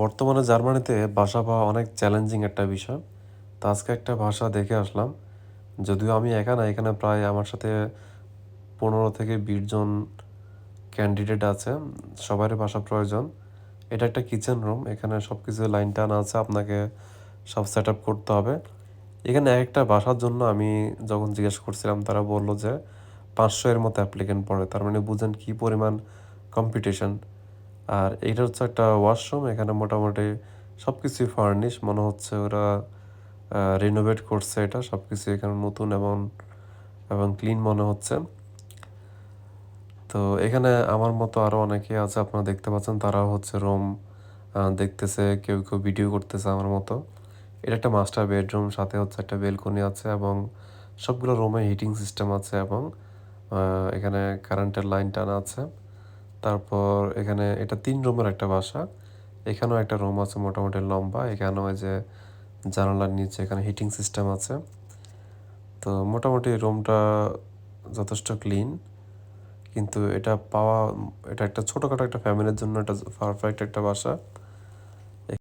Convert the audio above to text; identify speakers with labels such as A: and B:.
A: বর্তমানে জার্মানিতে বাসা পাওয়া অনেক চ্যালেঞ্জিং একটা বিষয়। তো আজকে একটা বাসা দেখে আসলাম। যদিও আমি একা না, এখানে প্রায় আমার সাথে 15 থেকে 20 জন ক্যান্ডিডেট আছে। সবারই বাসা প্রয়োজন। এটা একটা কিচেন রুম। এখানে সবকিছু লাইন টানা আছে। আপনাকে সব সেটআপ করতে হবে। এখানে একটা বাসার জন্য আমি যখন জিজ্ঞেস করছিলাম তারা বলল যে 500 এর মতো অ্যাপ্লিকেন্ট পড়ে। তার মানে বুঝেন কি পরিমাণ কম্পিটিশন। আর এইটা হচ্ছে একটা ওয়াশরুম। এখানে মোটামুটি সবকিছুই ফার্নিশ। মনে হচ্ছে ওরা রিনোভেট করছে এটা। সবকিছু এখানে নতুন এবং ক্লিন মনে হচ্ছে। তো এখানে আমার মতো আরও অনেকে আছে, আপনারা দেখতে পাচ্ছেন। তারাও হচ্ছে রুম দেখতেছে, কেউ কেউ ভিডিও করতেছে আমার মতো। এটা একটা মাস্টার বেডরুম, সাথে হচ্ছে একটা বেলকনি আছে এবং সবগুলো রুমে হিটিং সিস্টেম আছে এবং এখানে কারেন্টের লাইন টানা আছে। তারপর এখানে এটা 3 রুমের একটা বাসা। এখানেও একটা রুম আছে মোটামুটি লম্বা। এখানেও এই যে জানালার নিচে এখানে হিটিং সিস্টেম আছে। তো মোটামুটি রুমটা যথেষ্ট ক্লিন। কিন্তু এটা একটা ছোটোখাটো একটা ফ্যামিলির জন্য এটা পারফেক্ট একটা বাসা।